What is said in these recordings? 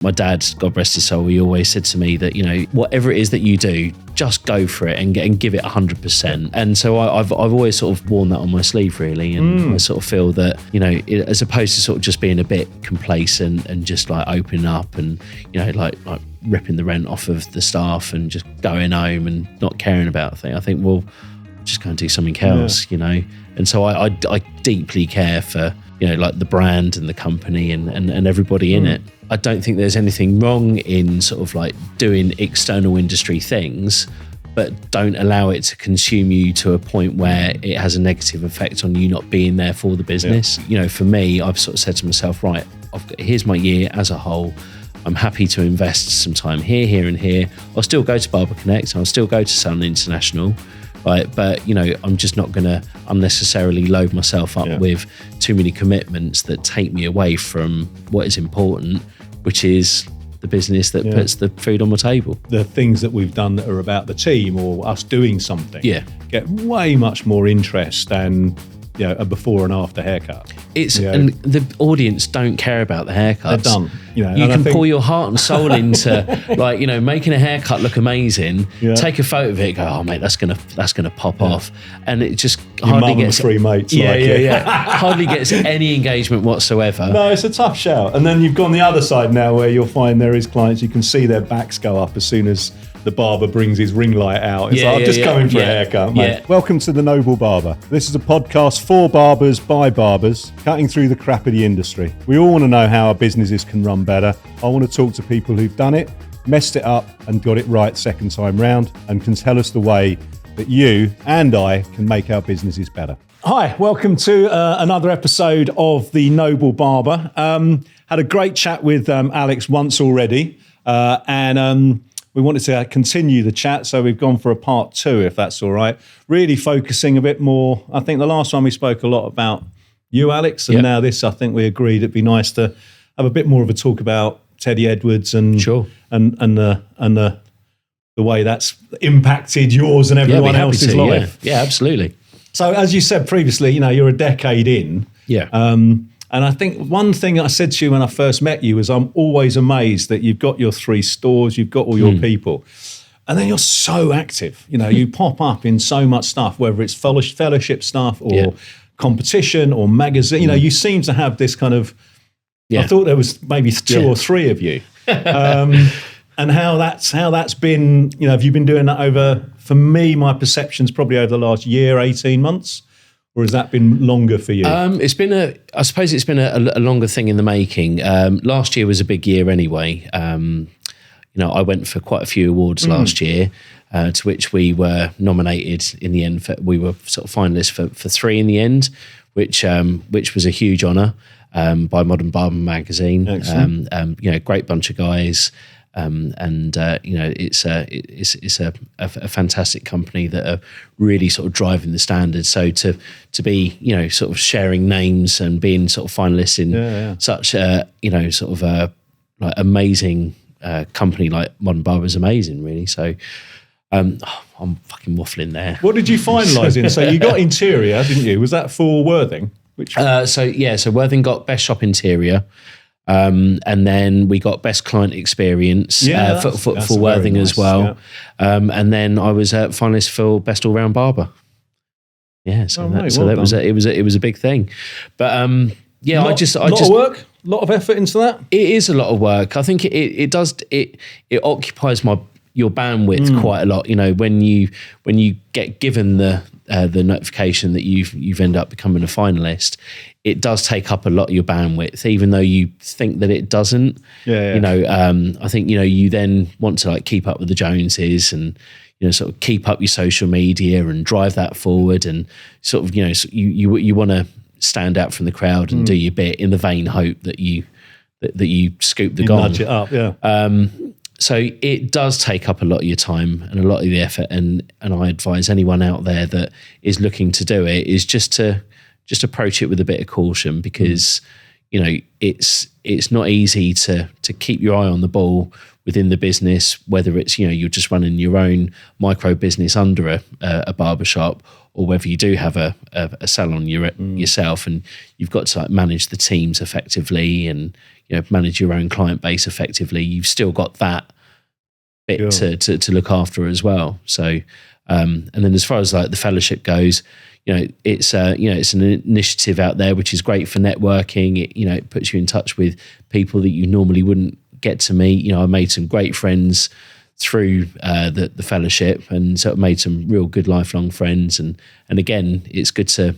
My dad, God rest his soul, he always said to me that, whatever it is that you do, just go for it and give it 100%. And so I've always sort of worn that on my sleeve, really. And I sort of feel that, as opposed to sort of just being a bit complacent and just like opening up and, like ripping the rent off of the staff and just going home and not caring about things, I think, well, just go and do something else, And so I deeply care for, like the brand and the company and everybody in it. I don't think there's anything wrong in sort of like doing external industry things, but don't allow it to consume you to a point where it has a negative effect on you not being there for the business. For me, I've sort of said to myself, right, here's my year as a whole. I'm happy to invest some time here and here. I'll still go to Barber Connect. I'll still go to Sun International. Right, but I'm just not going to unnecessarily load myself up with too many commitments that take me away from what is important, which is the business that puts the food on my table. The things that we've done that are about the team or us doing something get way much more interest than a before and after haircut. And the audience don't care about the haircuts. They're done. You can pour your heart and soul into making a haircut look amazing. Take a photo of it, go, oh mate, that's gonna pop off, and it just hardly gets three mates. Hardly gets any engagement whatsoever. No, it's a tough shout. And then you've gone the other side now, where you'll find there is clients, you can see their backs go up as soon as the barber brings his ring light out. It's I'm just coming for a haircut, mate. Welcome to The Noble Barber. This is a podcast for barbers by barbers, cutting through the crap of the industry. We all want to know how our businesses can run better. I want to talk to people who've done it, messed it up and got it right second time round, and can tell us the way that you and I can make our businesses better. Hi, welcome to another episode of The Noble Barber. Had a great chat with Alex once already, and we wanted to continue the chat, so we've gone for a part 2, if that's all right. Really focusing a bit more. I think the last time we spoke a lot about you, Alex, and now this, I think we agreed it'd be nice to have a bit more of a talk about Teddy Edwards and the way that's impacted yours and everyone else's life. Yeah, absolutely. So as you said previously, you're a decade in. Yeah. And I think one thing I said to you when I first met you was I'm always amazed that you've got your 3 stores, you've got all your people, and then you're so active. You pop up in so much stuff, whether it's fellowship stuff or competition or magazine. You seem to have this kind of, I thought there was maybe 2 or 3 of you. And how that's been, have you been doing that over, for me, my perception's probably over the last year, 18 months? Or has that been longer for you? I suppose it's been a longer thing in the making. Last year was a big year anyway. I went for quite a few awards last year, to which we were nominated in the end. We were sort of finalists for 3 in the end, which was a huge honour by Modern Barber magazine. Great bunch of guys. It's a fantastic company that are really sort of driving the standards. So to be sort of sharing names and being sort of finalists in such a sort of a like amazing company like Modern Barber is amazing, really. So I'm fucking waffling there. What did you finalise in? So you got interior, didn't you? Was that for Worthing? So Worthing got best shop interior. And then we got best client experience for Worthing as well. Yeah. And then I was finalist for best all round barber. Yeah, so it was a big thing. But a lot of work, a lot of effort into that. It is a lot of work. I think it occupies your bandwidth quite a lot. When you get given the notification that you've ended up becoming a finalist, it does take up a lot of your bandwidth, even though you think that it doesn't. I think you then want to like keep up with the Joneses and sort of keep up your social media and drive that forward, and sort of you want to stand out from the crowd and do your bit in the vain hope that you scoop the gong, nudge it up. So it does take up a lot of your time and a lot of the effort, and I advise anyone out there that is looking to do it is just to approach it with a bit of caution, because it's not easy to keep your eye on the ball within the business, whether it's, you're just running your own micro business under a barbershop, or whether you do have a salon yourself, and you've got to like manage the teams effectively and manage your own client base effectively. You've still got that bit to look after as well. So and then as far as like the fellowship goes, it's an initiative out there which is great for networking. It puts you in touch with people that you normally wouldn't get to meet. I made some great friends through the fellowship, and so it made some real good lifelong friends. And again, it's good to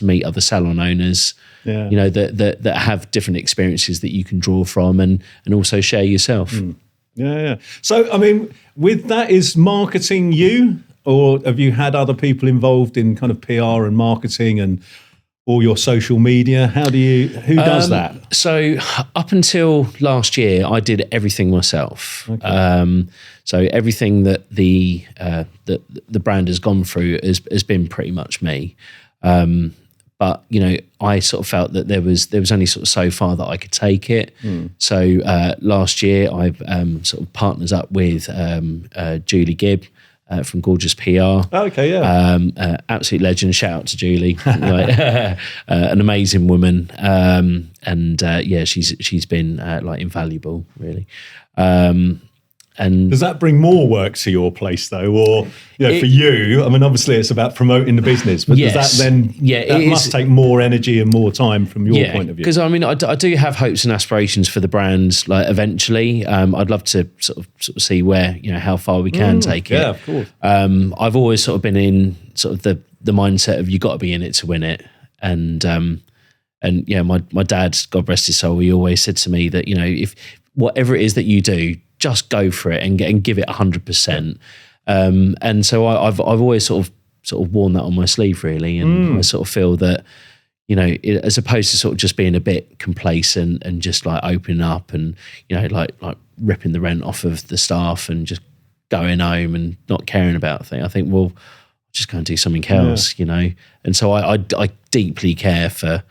meet other salon owners, that have different experiences that you can draw from and also share yourself. Yeah. So, I mean, with that, is marketing you, or have you had other people involved in kind of PR and marketing and all your social media? Who does that? So up until last year, I did everything myself. Okay. So everything that the brand has gone through has been pretty much me. But I sort of felt that there was only sort of so far that I could take it. So last year, I sort of partners up with Julie Gibb from Gorgeous PR. Okay, yeah. Absolute legend. Shout out to Julie, an amazing woman, and she's been like invaluable, really. And does that bring more work to your place though, or for you? I mean, obviously it's about promoting the business, but does that then? That must take more energy and more time from your point of view. Because I mean, I do have hopes and aspirations for the brand. Like eventually, I'd love to sort of see where how far we can take it. Yeah, of course. I've always sort of been in sort of the mindset of you got to be in it to win it, and my dad, God rest his soul, he always said to me that if whatever it is that you do, just go for it and give it 100%. And so I've always sort of worn that on my sleeve, really. And I sort of feel that, as opposed to sort of just being a bit complacent and just like opening up and, like ripping the rent off of the staff and just going home and not caring about things, I think, well, just go and do something else, And so I deeply care for,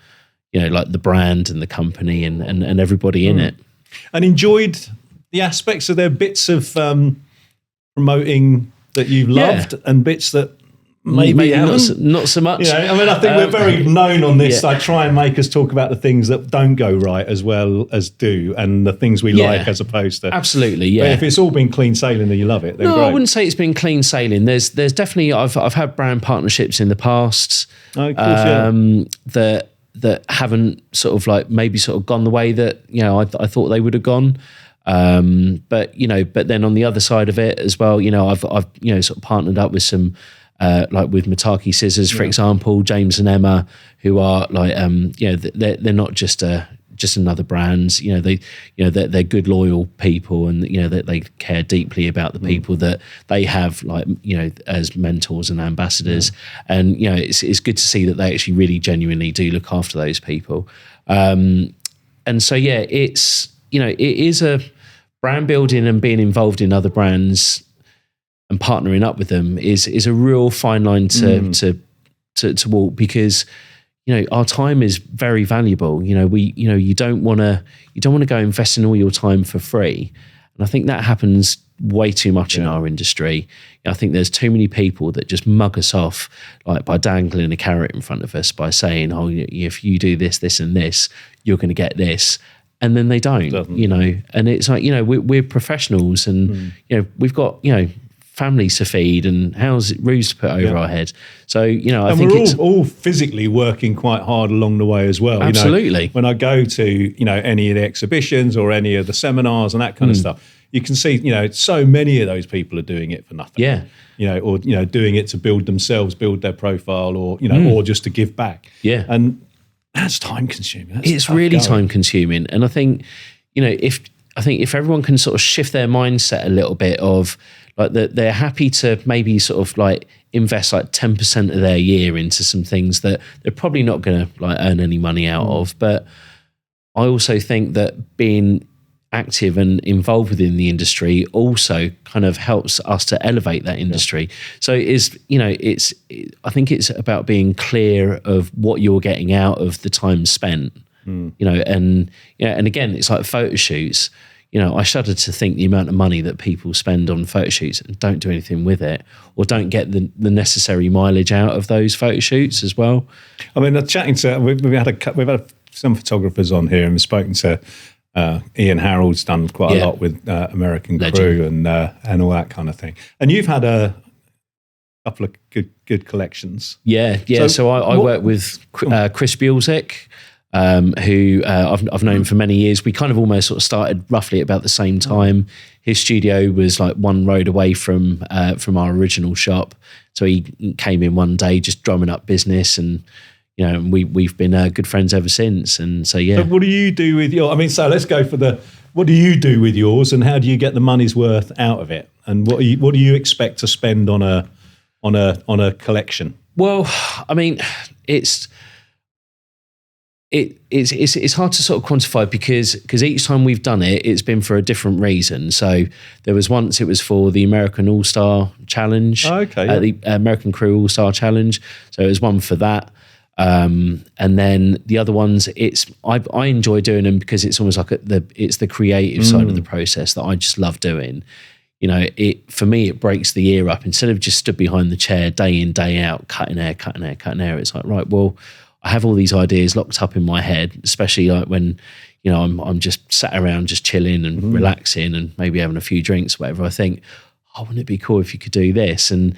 like the brand and the company and everybody in it. And enjoyed the aspects of their bits of promoting that you loved and bits that maybe not so much. I mean, I think we're very known on this. I try and make us talk about the things that don't go right as well as do, and the things we like as opposed to. Absolutely, yeah. But if it's all been clean sailing and you love it, then great. I wouldn't say it's been clean sailing. There's definitely I've had brand partnerships in the past that haven't sort of like maybe sort of gone the way that I thought they would have gone. But then on the other side of it as well, I've sort of partnered up with some like with Mataki Scissors, for example, James and Emma, who are like they're not just another brand. They're good, loyal people, and they care deeply about the people that they have, like as mentors and ambassadors. And it's good to see that they actually really genuinely do look after those people. And so it's it is a brand building, and being involved in other brands and partnering up with them is a real fine line to walk, because our time is very valuable. You don't want to go investing all your time for free, and I think that happens way too much in our industry. I think there's too many people that just mug us off, like by dangling a carrot in front of us, by saying, "Oh, if you do this, this, and this, you're going to get this." And then they don't, and it's like, we're professionals, and, we've got, families to feed and roofs to put over our head. So, I think we're all physically working quite hard along the way as well. Absolutely. When I go to, any of the exhibitions or any of the seminars and that kind of stuff, you can see, so many of those people are doing it for nothing. Yeah. Or doing it to build themselves, build their profile, or, or just to give back. Yeah. And that's time consuming. It's really time consuming. And I think, if everyone can sort of shift their mindset a little bit of like that, they're happy to maybe sort of like invest like 10% of their year into some things that they're probably not going to like earn any money out of. But I also think that being active and involved within the industry also kind of helps us to elevate that industry. So I think it's about being clear of what you're getting out of the time spent, and again, it's like photo shoots. I shudder to think the amount of money that people spend on photo shoots and don't do anything with it, or don't get the necessary mileage out of those photo shoots as well. I mean, we've had some photographers on here, and we've spoken to Ian Harold's done quite a lot with American Crew and all that kind of thing. And you've had a couple of good collections. Yeah. So I work with Chris Bielzik, who I've known for many years. We kind of almost sort of started roughly about the same time. His studio was like one road away from our original shop. So he came in one day just drumming up business, and we've been good friends ever since. And so So what do you do with your? I mean, so let's go for what do you do with yours, and how do you get the money's worth out of it? And what do you expect to spend on a collection? Well, I mean, it's hard to sort of quantify because each time we've done it, it's been for a different reason. So there was once it was for the American All-Star Challenge, the American Crew All-Star Challenge. So it was one for that. And then the other ones, I enjoy doing them because it's almost like it's the creative side of the process that I just love doing. For me, it breaks the ear up. Instead of just stood behind the chair day in, day out, cutting hair. It's like, right, well, I have all these ideas locked up in my head, especially like when, I'm just sat around just chilling and relaxing and maybe having a few drinks, whatever. I think, wouldn't it be cool if you could do this? And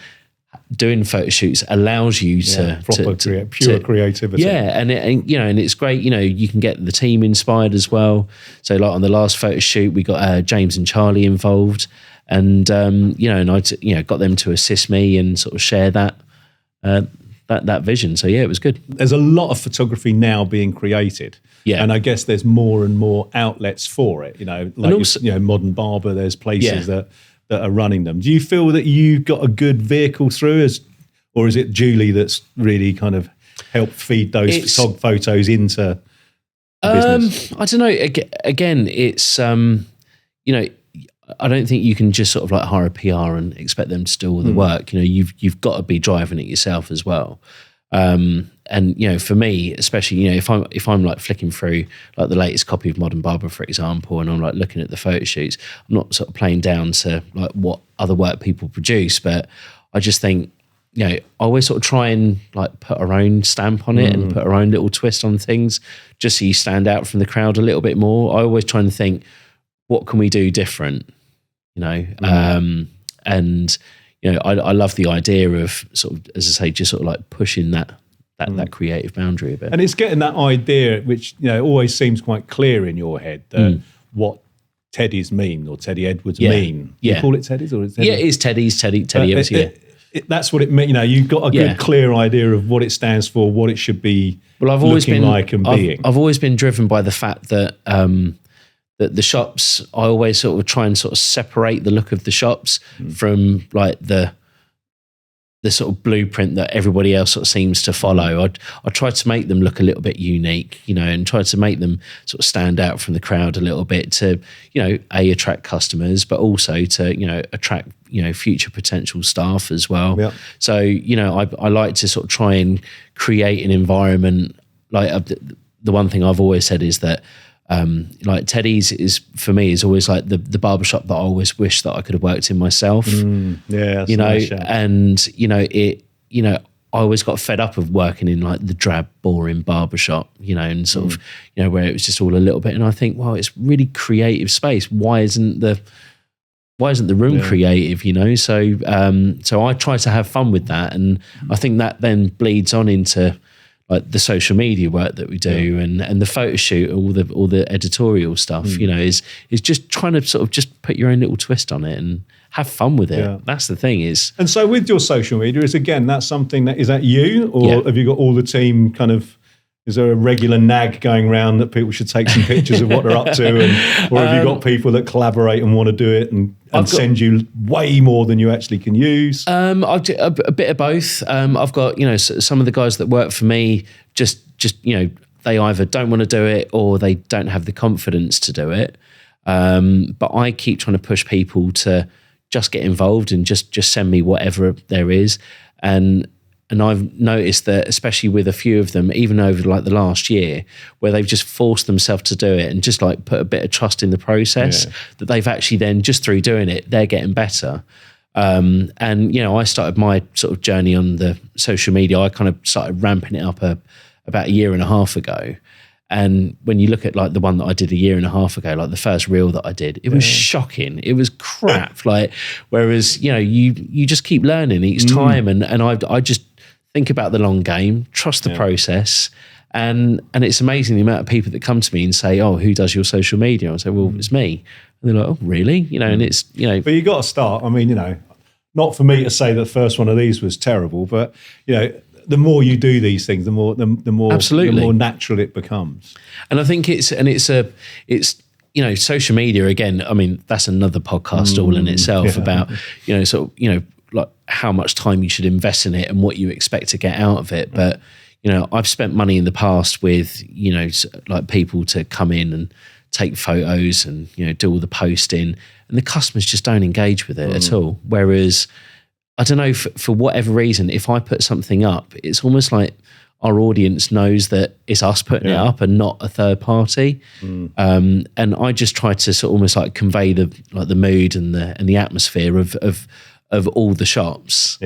doing photo shoots allows you to pure creativity. Yeah, and it's great. You can get the team inspired as well. So like on the last photo shoot, we got James and Charlie involved, and and I got them to assist me and sort of share that vision. So yeah, it was good. There's a lot of photography now being created. Yeah, and I guess there's more and more outlets for it. Like also, Modern Barber. There's places that are running them. Do you feel that you got a good vehicle through, or is it Julie that's really kind of helped feed those photos into the business? I don't know. Again, it's I don't think you can just sort of like hire a PR and expect them to do all the work. You've got to be driving it yourself as well. And for me, especially, if I'm like flicking through like the latest copy of Modern Barber, for example, and I'm like looking at the photo shoots, I'm not sort of playing down to like what other work people produce, but I just think, I always sort of try and like put our own stamp on it and put our own little twist on things, just so you stand out from the crowd a little bit more. I always try and think, what can we do different? And I love the idea of sort of, as I say, just sort of like pushing that creative boundary a bit. And it's getting that idea, which always seems quite clear in your head, that what Teddies mean or Teddy Edwards mean. Do you call it Teddies or is it Teddy? Yeah, it is Teddy's, Teddy Edwards. That's what it means. You've got a good, clear idea of what it stands for, what it should be. Well, I've always been driven by the fact that that the shops, I always sort of try and sort of separate the look of the shops from like the sort of blueprint that everybody else sort of seems to follow. I try to make them look a little bit unique, and try to make them sort of stand out from the crowd a little bit to, attract customers, but also to, attract, future potential staff as well. Yep. So, I like to sort of try and create an environment. Like the one thing I've always said is that, like Teddy's is for me is always like the barbershop that I always wish that I could have worked in myself. And I always got fed up of working in like the drab, boring barbershop, and sort of, where it was just all a little bit. And I think, well, it's really creative space. Why isn't the room creative? So I try to have fun with that, and I think that then bleeds on into like the social media work that we do and the photo shoot, all the editorial stuff, is just trying to sort of just put your own little twist on it and have fun with it. Yeah. That's the thing is. And so with your social media, that's something is that you, or have you got all the team kind of, is there a regular nag going around that people should take some pictures of what they're up to? Or have you got people that collaborate and want to do it and send you way more than you actually can use? I've got a bit of both. I've got, some of the guys that work for me just they either don't want to do it or they don't have the confidence to do it. But I keep trying to push people to just get involved and just send me whatever there is. And I've noticed that, especially with a few of them, even over like the last year, where they've just forced themselves to do it and just like put a bit of trust in the process, that they've actually then, just through doing it, they're getting better. And, I started my sort of journey on the social media. I kind of started ramping it up about a year and a half ago. And when you look at like the one that I did a year and a half ago, like the first reel that I did, it was shocking. It was crap. Like, whereas, you just keep learning each time. And I just think about the long game, trust the process. And it's amazing the amount of people that come to me and say, oh, who does your social media? I say, well, it's me. And they're like, oh, really? And it's, But you got to start. I mean, not for me to say that the first one of these was terrible, but, the more you do these things, the more Absolutely. the more natural it becomes. And I think it's social media again. I mean, that's another podcast all in itself about like how much time you should invest in it and what you expect to get out of it. But I've spent money in the past with like people to come in and take photos and do all the posting, and the customers just don't engage with it at all. Whereas, I don't know, for whatever reason, if I put something up, it's almost like our audience knows that it's us putting it up and not a third party. And I just try to sort of almost like convey the mood and the atmosphere of all the shops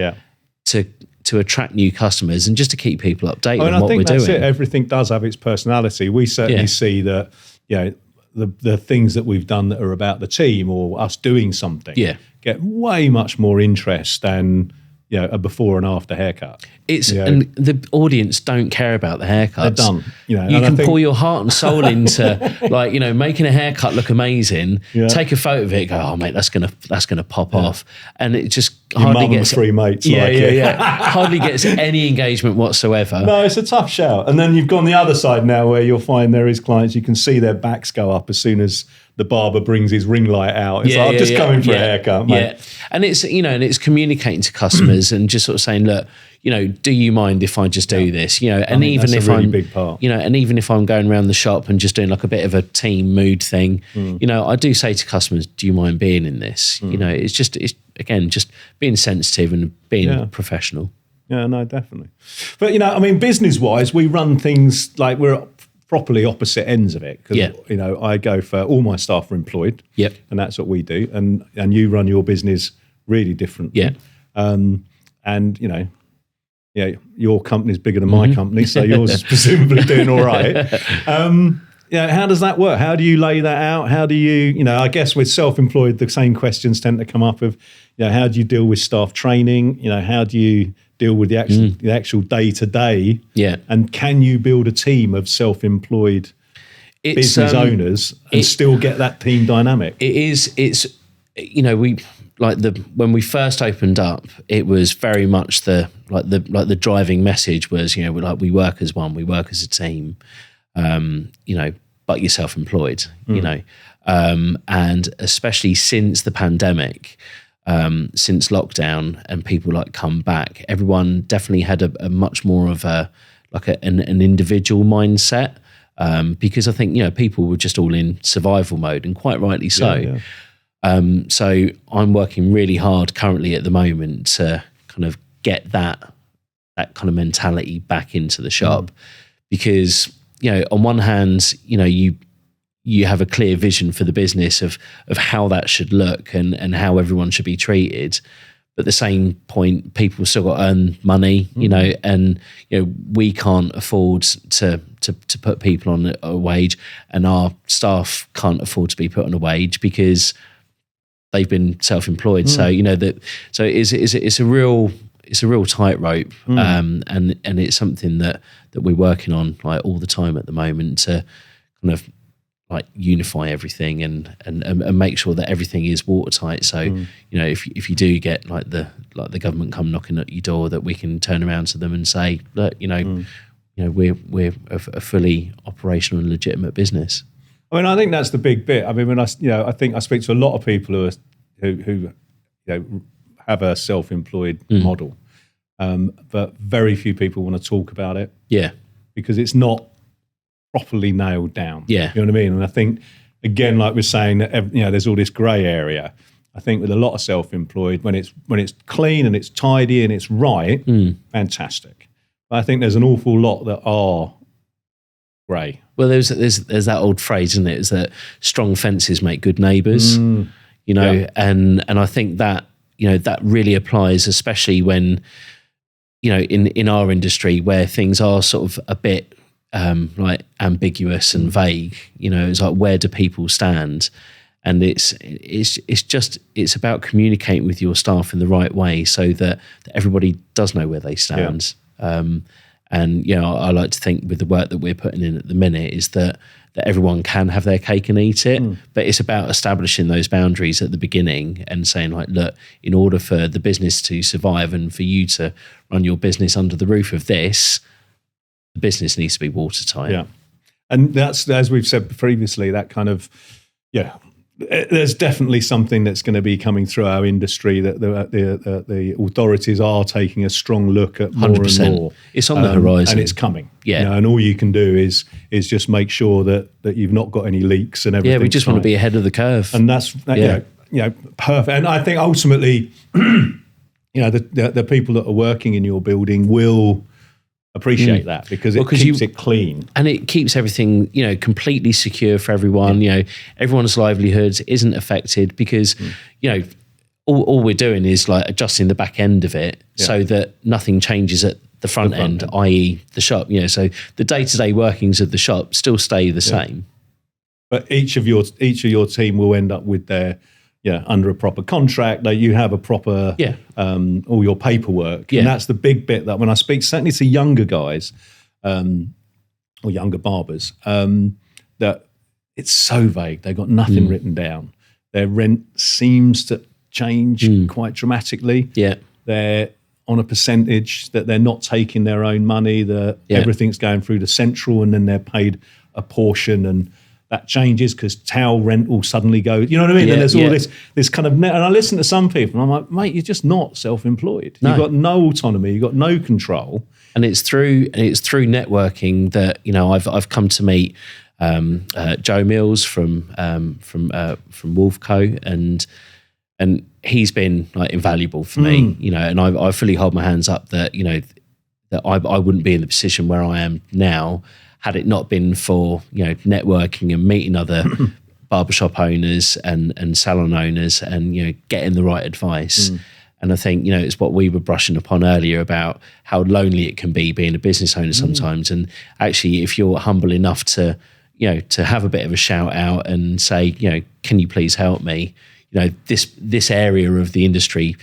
to attract new customers and just to keep people updated on what we're doing. I think that's it. Everything does have its personality. We certainly see that, the things that we've done that are about the team or us doing something get way much more interest than a before and after haircut. And the audience don't care about the haircuts. They're done. You can pour your heart and soul into making a haircut look amazing. Take a photo of it. Go, oh mate, that's gonna pop off, and it just hardly gets three mates. Hardly gets any engagement whatsoever. No, it's a tough shout. And then you've gone the other side now, where you'll find there is clients you can see their backs go up as soon as the barber brings his ring light out. It's I'm just coming for a haircut, mate. Yeah. And it's and it's communicating to customers and just sort of saying, look, do you mind if I just do this? And even if I'm big part. And even if I'm going around the shop and just doing like a bit of a team mood thing, I do say to customers, do you mind being in this? It's again just being sensitive and being professional. Yeah, no, definitely. But business wise, we run things like we're properly opposite ends of it, because I go for all my staff are employed, and that's what we do, and you run your business really differently, and your company's bigger than my company, so yours is presumably doing all right. How does that work? How do you lay that out? How do you, I guess with self-employed, the same questions tend to come up of, how do you deal with staff training? How do you deal with the actual day-to-day? And can you build a team of self-employed business owners and still get that team dynamic? When we first opened up, it was very much the driving message was, we work as one, we work as a team, but you're self-employed, and especially since the pandemic, since lockdown and people come back, everyone definitely had a much more of an individual mindset, because I think, people were just all in survival mode, and quite rightly so. So I'm working really hard currently at the moment to kind of get that kind of mentality back into the shop, because, on one hand, you have a clear vision for the business of how that should look and how everyone should be treated. But at the same point, people still got to earn money, and we can't afford to put people on a wage, and our staff can't afford to be put on a wage because they've been self-employed. So so it's a real tightrope, and it's something that we're working on all the time at the moment to kind of unify everything and make sure that everything is watertight. So if you do get the government come knocking at your door, that we can turn around to them and say, look, we're a fully operational and legitimate business. I think that's the big bit. When I think I speak to a lot of people who have a self-employed model, but very few people want to talk about it. Because it's not properly nailed down. You know what I mean? And I think, again, like we're saying, that there's all this grey area, I think with a lot of self-employed, when it's clean and it's tidy and it's right, fantastic. But I think there's an awful lot that are grey. Well, there's that old phrase, isn't it? Is that strong fences make good neighbours, you know, Yeah. and I think that, you know, that really applies, especially when, you know, in our industry where things are sort of a bit like ambiguous and vague. You know, it's like, where do people stand? And it's about communicating with your staff in the right way so that everybody does know where they stand. And, you know, I like to think with the work that we're putting in at the minute is that everyone can have their cake and eat it. But it's about establishing those boundaries at the beginning and saying, like, look, in order for the business to survive and for you to run your business under the roof of this, the business needs to be watertight. Yeah. And that's, as we've said previously, that kind of, there's definitely something that's going to be coming through our industry that the authorities are taking a strong look at more 100%. and more. It's on the horizon. And it's coming. Yeah. You know, and all you can do is just make sure that you've not got any leaks and everything. Yeah, we just want to be ahead of the curve. And that's, perfect. And I think ultimately, you know, the people that are working in your building will appreciate that because it keeps it clean. And it keeps everything, you know, completely secure for everyone. You know, everyone's livelihoods isn't affected because, you know, all we're doing is like adjusting the back end of it so that nothing changes at the front end, i.e. the shop. You know, so the day-to-day workings of the shop still stay the same. But each of your team will end up with their under a proper contract, that you have a proper all your paperwork. And that's the big bit that when I speak certainly to younger guys or younger barbers, that it's so vague. They've got nothing written down. Their rent seems to change quite dramatically. Yeah. They're on a percentage that they're not taking their own money, everything's going through the central and then they're paid a portion, and that changes because towel rental suddenly goes, you know what I mean? And there's all this kind of, and I listen to some people and I'm like, mate, you're just not self-employed. No. You've got no autonomy, you've got no control. And it's through networking that, you know, I've come to meet Joe Mills from Wolfco, and he's been like invaluable for me, you know, and I fully hold my hands up that, you know, that I wouldn't be in the position where I am now had it not been for, you know, networking and meeting other barbershop owners and salon owners and, you know, getting the right advice. And I think, you know, it's what we were brushing upon earlier about how lonely it can be being a business owner sometimes. And actually, if you're humble enough to, you know, to have a bit of a shout out and say, you know, can you please help me? You know, this area of the industry,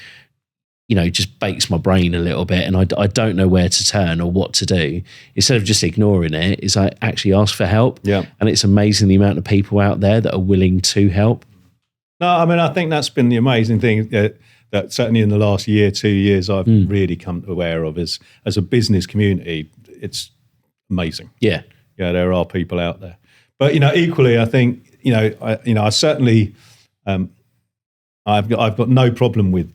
you know, just bakes my brain a little bit and I don't know where to turn or what to do. Instead of just ignoring it, is I actually ask for help. Yeah. And it's amazing the amount of people out there that are willing to help. No, I mean, I think that's been the amazing thing that certainly in the last year, 2 years, I've really come to aware of as a business community. It's amazing. Yeah. Yeah, there are people out there. But, you know, equally, I think, I certainly, I've got no problem with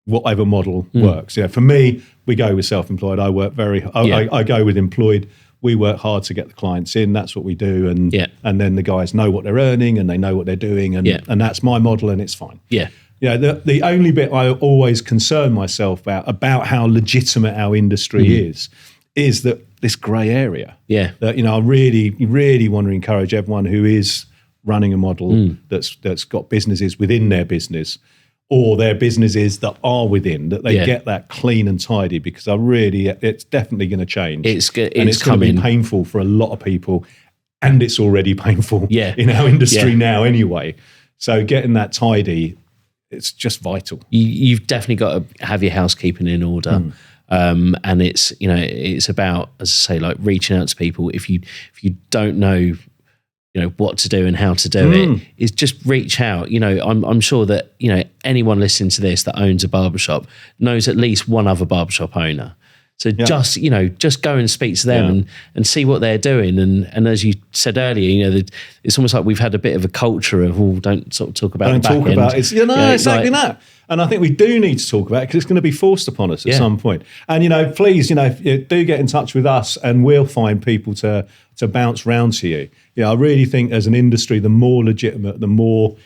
whatever model works. Yeah, for me, we go with self-employed. I work I go with employed. We work hard to get the clients in. That's what we do. And then the guys know what they're earning and they know what they're doing. And that's my model and it's fine. Yeah. Yeah. The only bit I always concern myself about how legitimate our industry is that this grey area. Yeah. That, you know, I really, really want to encourage everyone who is running a model that's got businesses within their business, or their businesses that are within, that they get that clean and tidy, because it's definitely going to change. It's going to be painful for a lot of people, and it's already painful in our industry now anyway. So getting that tidy, it's just vital. You've definitely got to have your housekeeping in order. And it's, you know, it's about, as I say, like reaching out to people. If you don't know, you know, what to do and how to do it, is just reach out. You know, I'm sure that, you know, anyone listening to this that owns a barbershop knows at least one other barbershop owner. So just go and speak to them and see what they're doing. And as you said earlier, it's almost like we've had a bit of a culture of, don't sort of talk about don't the back talk end. about it. Exactly that. And I think we do need to talk about it because it's going to be forced upon us at some point. And, please, do get in touch with us and we'll find people to bounce round to you. I really think as an industry, the more legitimate, the more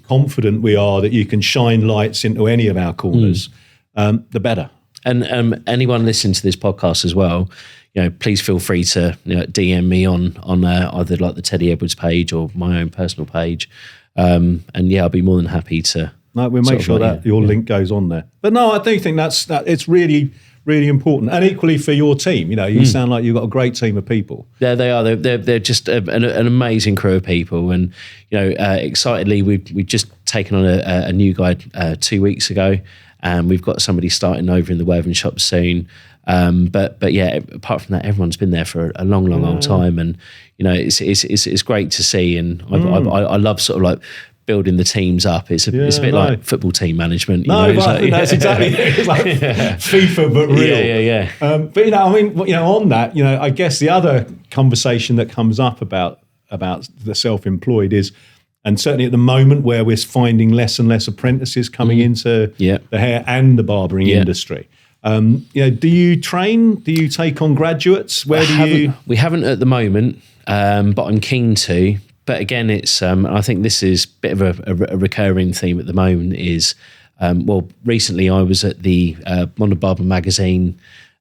confident we are that you can shine lights into any of our corners, the better. And anyone listening to this podcast as well, please feel free to DM me on either like the Teddy Edwards page or my own personal page. I'll be more than happy to. No, we'll make sure that your link goes on there. But no, I do think that it's really, really important. And equally for your team, you sound like you've got a great team of people. Yeah, they are. They're just an amazing crew of people. And, excitedly, we've just taken on a new guy 2 weeks ago. And we've got somebody starting over in the Worthing shop soon. But yeah, apart from that, everyone's been there for a long time. And, it's great to see. And I love sort of like building the teams up. It's a bit like football team management. That's exactly it. It's like FIFA, but real. Yeah. But on that, I guess the other conversation that comes up about the self-employed is, and certainly at the moment where we're finding less and less apprentices coming into the hair and the barbering industry. Do you train? Do you take on graduates? We haven't at the moment, but I'm keen to. But again, it's I think this is a bit of a recurring theme at the moment is, recently I was at the one of Barber magazine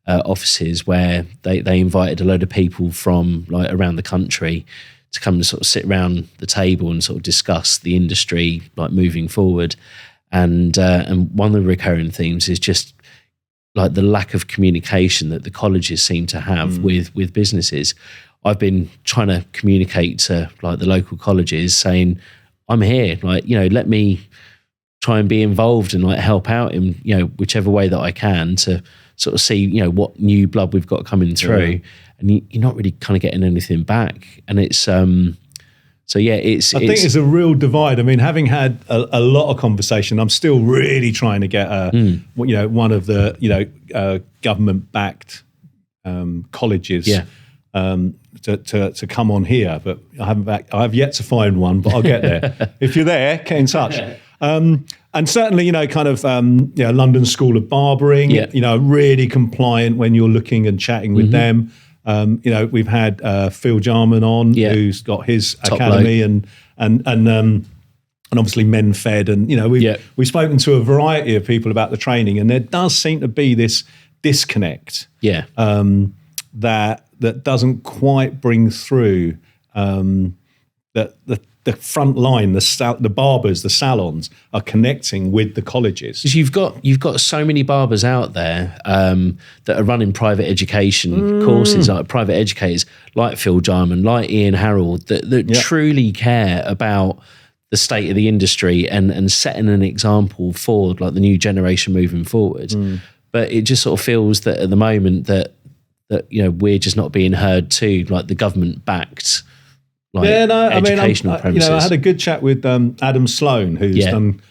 offices where they invited a load of people from like around the country to come and sort of sit around the table and sort of discuss the industry like moving forward. And one of the recurring themes is just like the lack of communication that the colleges seem to have with businesses. I've been trying to communicate to like the local colleges saying, I'm here, let me try and be involved and like help out in, whichever way that I can to sort of see, what new blood we've got coming through. Yeah. And you're not really kind of getting anything back. And it's, I think it's a real divide. I mean, having had a lot of conversation, I'm still really trying to get one of the government-backed colleges to come on here, but I've yet to find one, but I'll get there. If you're there, get in touch. And certainly, London School of Barbering, really compliant when you're looking and chatting with them. We've had Phil Jarman on, who's got his Top academy and obviously Men Fed, and we've spoken to a variety of people about the training, and there does seem to be this disconnect, that doesn't quite bring through the front line, the barbers, the salons are connecting with the colleges. Because you've got so many barbers out there that are running private education courses, like private educators, like Phil Jarman, like Ian Harold, that truly care about the state of the industry and setting an example for like the new generation moving forward. But it just sort of feels that at the moment that we're just not being heard to like the government backed. Educational premises. I had a good chat with Adam Sloan, who's done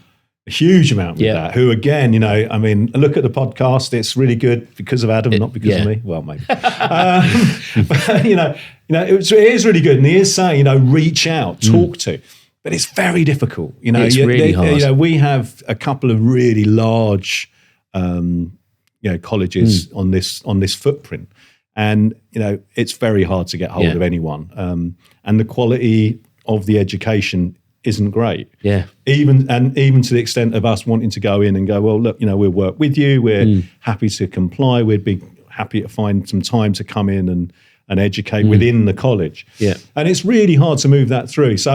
a huge amount with that. Who again, look at the podcast; it's really good because of Adam, not because of me. Well, maybe. But it is really good, and he is saying, reach out, talk to, but it's very difficult. It's really hard. We have a couple of really large, colleges on this footprint. And, it's very hard to get hold of anyone. And the quality of the education isn't great. Yeah. Even to the extent of us wanting to go in and go, well, look, we'll work with you. We're happy to comply. We'd be happy to find some time to come in and educate within the college. Yeah. And it's really hard to move that through. So,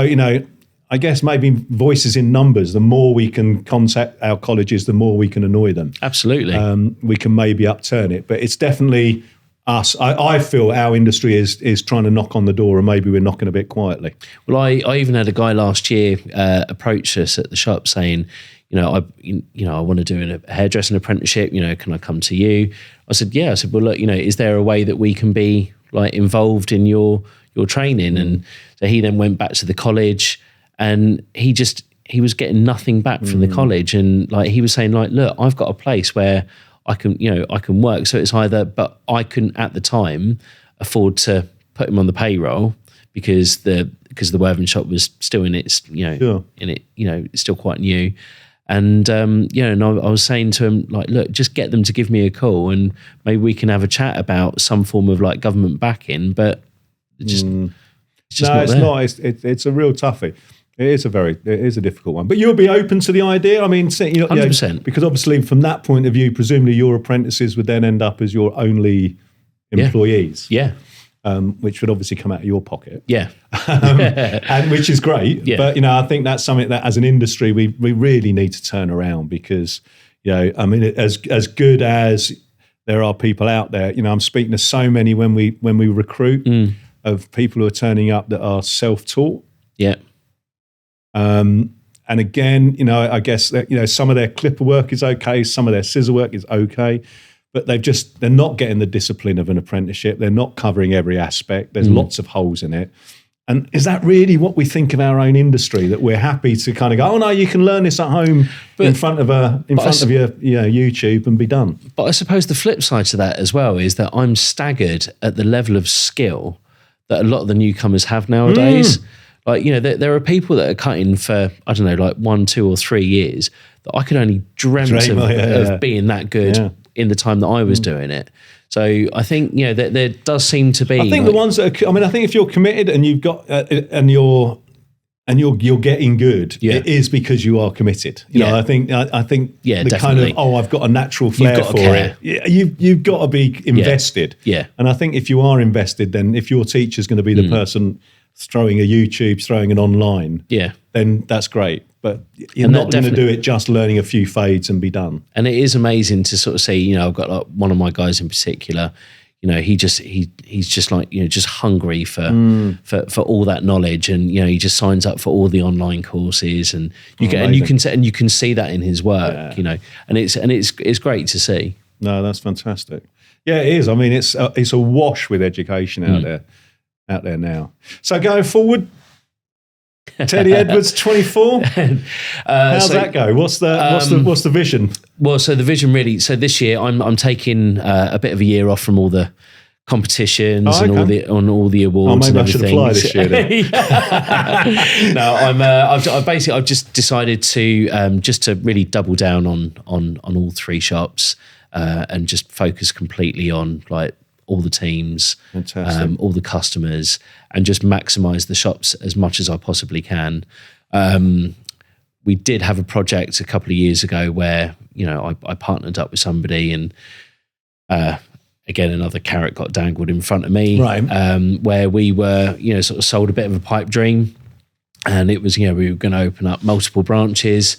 I guess maybe voices in numbers, the more we can contact our colleges, the more we can annoy them. Absolutely. We can maybe upturn it. But it's definitely us. I feel our industry is trying to knock on the door, and maybe we're knocking a bit quietly. Well, I even had a guy last year approach us at the shop saying, I want to do a hairdressing apprenticeship. Can I come to you? I said, yeah. I said, well, look, is there a way that we can be like involved in your training? And so he then went back to the college, and he was getting nothing back from the college, and like he was saying, like, look, I've got a place where I can work. So it's either, but I couldn't at the time afford to put him on the payroll because the Worthing shop was still in its, it's still quite new. And, and I was saying to him, like, look, just get them to give me a call and maybe we can have a chat about some form of like government backing, but it's just no, not it's there. not. It's a real toughie. It is a difficult one. But you'll be open to the idea? I mean, 100%. Because obviously from that point of view, presumably your apprentices would then end up as your only employees. Yeah. Which would obviously come out of your pocket. Yeah. And which is great. Yeah. But, I think that's something that as an industry, we really need to turn around because, as good as there are people out there, I'm speaking to so many when we recruit of people who are turning up that are self-taught. Yeah. And again, I guess that, some of their clipper work is okay, some of their scissor work is okay, but they're not getting the discipline of an apprenticeship. They're not covering every aspect. There's lots of holes in it. And is that really what we think of our own industry? That we're happy to kind of go, oh no, you can learn this at home in front of your YouTube and be done. But I suppose the flip side to that as well is that I'm staggered at the level of skill that a lot of the newcomers have nowadays. Like, there are people that are cutting for, I don't know, like 1, 2 or 3 years that I could only dreamt of being that good in the time that I was doing it. So I think, that there does seem to be. I think the ones that are, I think if you're committed and you've got, and you're getting good, it is because you are committed. I think the definitely. kind of, I've got a natural flair for it. Yeah, you've got to be invested. Yeah. And I think if you are invested, then if your teacher's going to be the person throwing a YouTube, throwing it online, then that's great. But you're not going to do it just learning a few fades and be done. And it is amazing to sort of see, I've got like one of my guys in particular, he's just like, just hungry for all that knowledge. And, he just signs up for all the online courses and you can see that in his work, and it's great to see. No, that's fantastic. Yeah, it is. I mean, it's a wash with education out there now. So going forward, Teddy Edwards, 24. How's that go? What's the vision? Well, so the vision really. So this year, I'm taking a bit of a year off from all the competitions and all the awards. Maybe and I should apply this year. Then. No, I've just decided to just to really double down on all 3 shops and just focus completely on like all the teams, all the customers, and just maximize the shops as much as I possibly can. We did have a project a couple of years ago where, I partnered up with somebody and again, another carrot got dangled in front of me, right. Where we were, sort of sold a bit of a pipe dream and it was, we were going to open up multiple branches.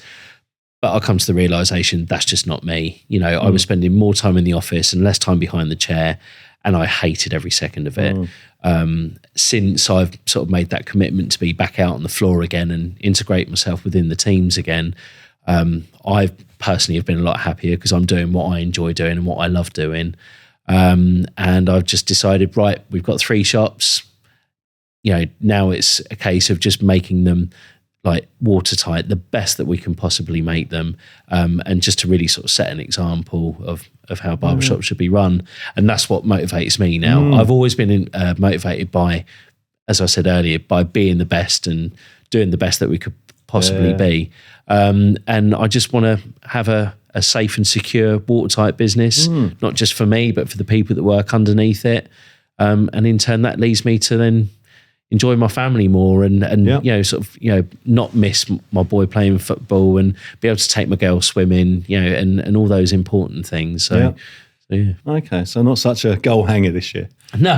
But I come to the realization that's just not me. I was spending more time in the office and less time behind the chair, and I hated every second of it. Since I've sort of made that commitment to be back out on the floor again and integrate myself within the teams again, I personally have been a lot happier because I'm doing what I enjoy doing and what I love doing. And I've just decided, right, we've got 3 shops. Now it's a case of just making them like watertight, the best that we can possibly make them, and just to really sort of set an example of how barbershops should be run. And that's what motivates me now. I've always been motivated by, as I said earlier, by being the best and doing the best that we could possibly be. And I just want to have a safe and secure watertight business, not just for me, but for the people that work underneath it. And in turn, that leads me to then enjoy my family more and not miss my boy playing football and be able to take my girl swimming, and all those important things. So yeah. Okay, so not such a goal hanger this year. No.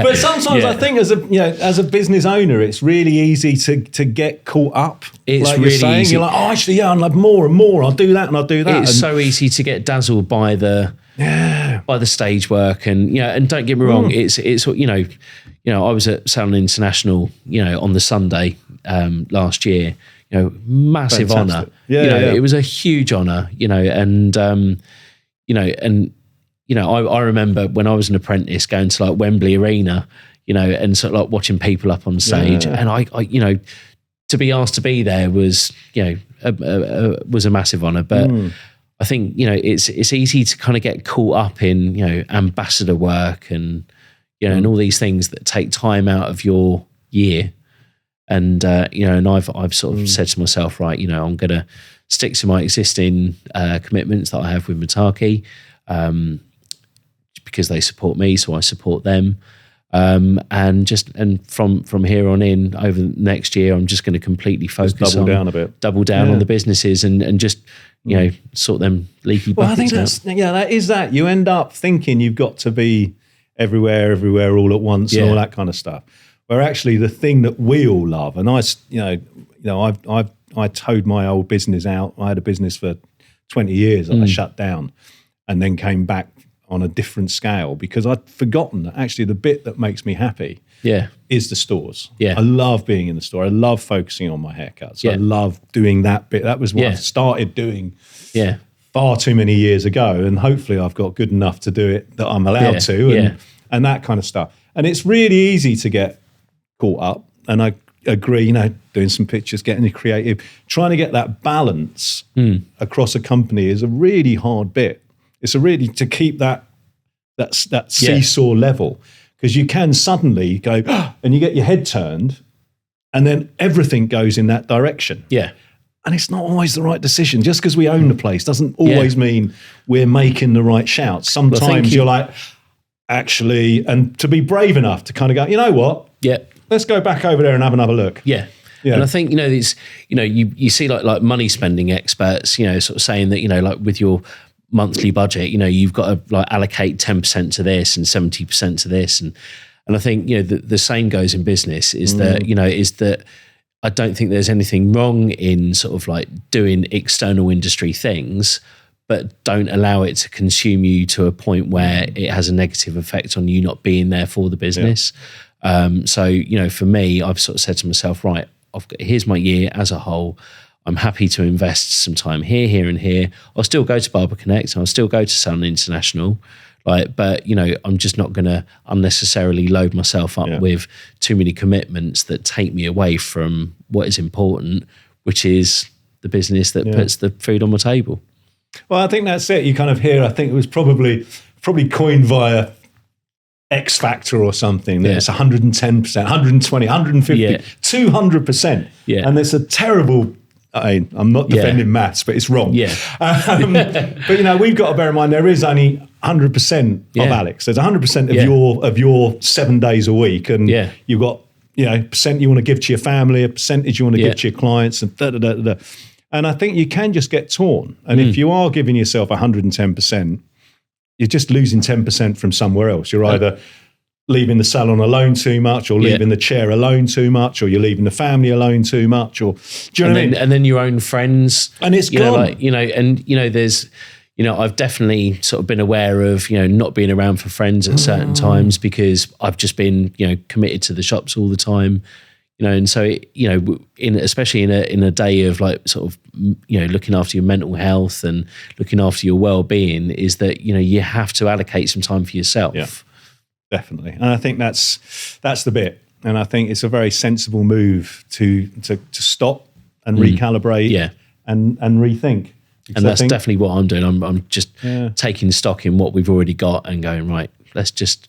But sometimes I think as a business owner, it's really easy to get caught up. It's like really you're saying, easy. You're like, actually, I'll have more and more. I'll do that and I'll do that. It's so easy to get dazzled by the stage work and don't get me wrong, it's I was at Salon International, on the Sunday last year, massive honour. It was a huge honour, I remember when I was an apprentice going to like Wembley Arena, and sort of like watching people up on stage, and I to be asked to be there was, was a massive honour. But I think, it's easy to kind of get caught up in, ambassador work and, and all these things that take time out of your year. And, and I've sort of said to myself, right, I'm going to stick to my existing commitments that I have with Mataki, because they support me, so I support them. And from here on in, over next year, I'm just going to completely focus double down on the businesses and just, sort them leaky buckets. Well, I think that is that. You end up thinking you've got to be everywhere, all at once, and all that kind of stuff. Where actually the thing that we all love, and I towed my old business out. I had a business for 20 years that I shut down, and then came back on a different scale because I'd forgotten that actually the bit that makes me happy is the stores. I love being in the store. I love focusing on my haircuts. I love doing that bit. That was what I started doing far too many years ago, and hopefully I've got good enough to do it that I'm allowed to, and that kind of stuff. And it's really easy to get caught up, and I agree, doing some pictures, getting creative, trying to get that balance across a company is a really hard bit. It's to keep that seesaw level, because you can suddenly go and you get your head turned, and then everything goes in that direction. And it's not always the right decision. Just because we own the place doesn't always mean we're making the right shouts. Sometimes you're like, actually, and to be brave enough to kind of go, you know what? Let's go back over there and have another look. And I think, it's, you see like money spending experts, sort of saying that, like with your monthly budget, you've got to like allocate 10% to this and 70% to this. And I think, the same goes in business is that I don't think there's anything wrong in sort of like doing external industry things, but don't allow it to consume you to a point where it has a negative effect on you not being there for the business. So, for me, I've sort of said to myself, right, here's my year as a whole. I'm happy to invest some time here, and here. I'll still go to Barber Connect. I'll still go to Sun International. But I'm just not going to unnecessarily load myself up with too many commitments that take me away from what is important, which is the business that puts the food on my table. Well, I think that's it. You kind of hear, I think it was probably coined via X Factor or something. It's 110%, 120, 150, 200%. And it's a terrible, I'm not defending maths, but it's wrong. But we've got to bear in mind there is only 100% of Alex. There's 100% of your 7 days a week, and you've got percent you want to give to your family, a percentage you want to give to your clients, and And I think you can just get torn. And if you are giving yourself 110%, you're just losing 10% from somewhere else. You're either leaving the salon alone too much, or leaving the chair alone too much, or you're leaving the family alone too much, or do you know what I mean? And then your own friends, and it's gone. There's, I've definitely sort of been aware of, not being around for friends at certain times because I've just been, committed to the shops all the time, and so, especially in a day of like sort of, looking after your mental health and looking after your well-being, is that, you have to allocate some time for yourself. Yeah. Definitely. And I think that's the bit. And I think it's a very sensible move to stop and recalibrate and rethink. Because and that's definitely what I'm doing. I'm just taking stock in what we've already got and going, right, let's just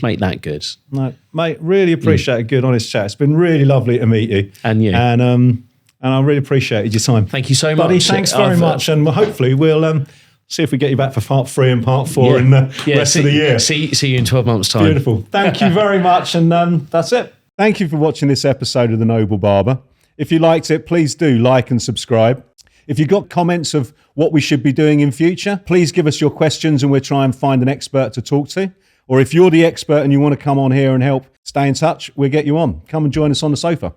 make that good. No, mate, really appreciate a good, honest chat. It's been really lovely to meet you. And you. And I really appreciated your time. Thank you so Buddy, much. Thanks very much. And hopefully we'll see if we get you back for part 3 and part 4 in the rest of the year. See you in 12 months' time. Beautiful. Thank you very much. And that's it. Thank you for watching this episode of The Noble Barber. If you liked it, please do like and subscribe. If you've got comments of what we should be doing in future, please give us your questions and we'll try and find an expert to talk to. Or if you're the expert and you want to come on here and help, stay in touch, we'll get you on. Come and join us on the sofa.